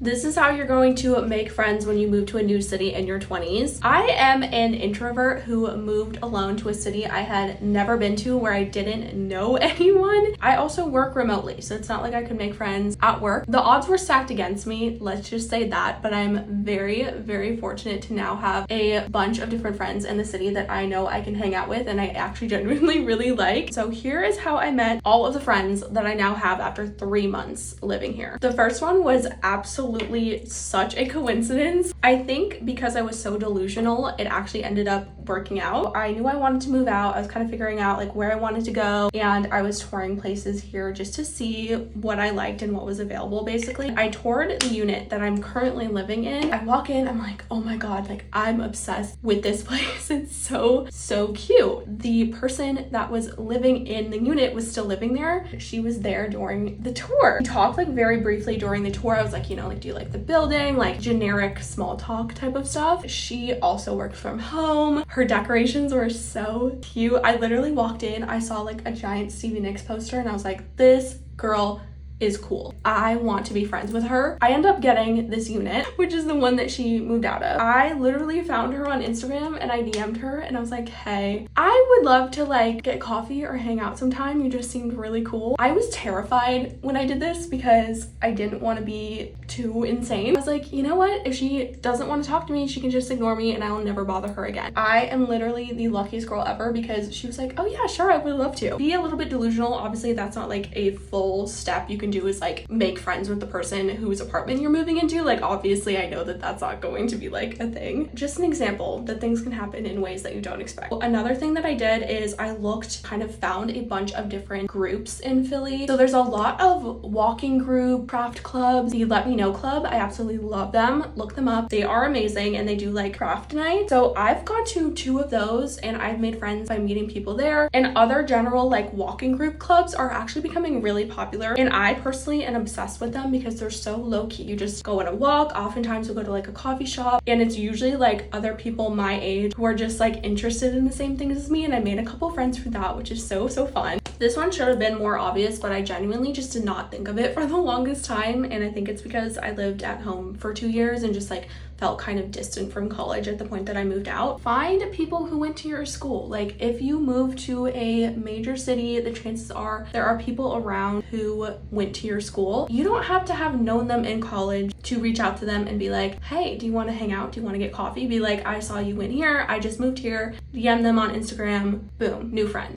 This is how you're going to make friends when you move to a new city in your 20s. I am an introvert who moved alone to a city I had never been to where I didn't know anyone. I also work remotely, so it's not like I could make friends at work. The odds were stacked against me, let's just say that, but I'm very, very fortunate to now have a bunch of different friends in the city that I know I can hang out with and I actually genuinely really like. So here is how I met all of the friends that I now have after 3 months living here. The first one was absolutely such a coincidence. I think because I was so delusional, it actually ended up working out. I knew I wanted to move out. I was kind of figuring out like where I wanted to go, and I was touring places here just to see what I liked and what was available basically. I toured the unit that I'm currently living in. I walk in, I'm like, oh my god, like I'm obsessed with this place. It's so cute. The person that was living in the unit was still living there. She was there during the tour. We talked like very briefly during the tour. I was like, you know, like, do you like the building? Like generic small talk type of stuff. She also worked from home. Her decorations were so cute. I literally walked in, I saw like a giant Stevie Nicks poster and I was like, this girl is cool. I want to be friends with her. I end up getting this unit, which is the one that she moved out of. I literally found her on Instagram and I DM'd her and I was like, hey, I would love to like get coffee or hang out sometime. You just seemed really cool. I was terrified when I did this because I didn't want to be too insane. I was like, you know what? If she doesn't want to talk to me, she can just ignore me and I'll never bother her again. I am literally the luckiest girl ever because she was like, oh yeah, sure, I would love to. Be a little bit delusional. Obviously, that's not like a full step you can do is like make friends with the person whose apartment you're moving into. Like obviously I know that that's not going to be like a thing. Just an example that things can happen in ways that you don't expect. Another thing that I did is I found a bunch of different groups in Philly. So there's a lot of walking group, craft clubs, the Let Me Know Club. I absolutely love them. Look them up. They are amazing and they do like craft night. So I've gone to 2 of those and I've made friends by meeting people there. And other general like walking group clubs are actually becoming really popular. And I personally am obsessed with them because they're so low-key. You just go on a walk. Oftentimes you'll go to like a coffee shop and it's usually like other people my age who are just like interested in the same things as me, and I made a couple friends through that, which is so fun. This one should have been more obvious, but I genuinely just did not think of it for the longest time, and I think it's because I lived at home for 2 years and just like felt kind of distant from college at the point that I moved out. Find people who went to your school. Like if you move to a major city, the chances are there are people around who went to your school. You don't have to have known them in college to reach out to them and be like, hey, do you want to hang out? Do you want to get coffee? Be like, I saw you went here. I just moved here. DM them on Instagram. Boom, new friends.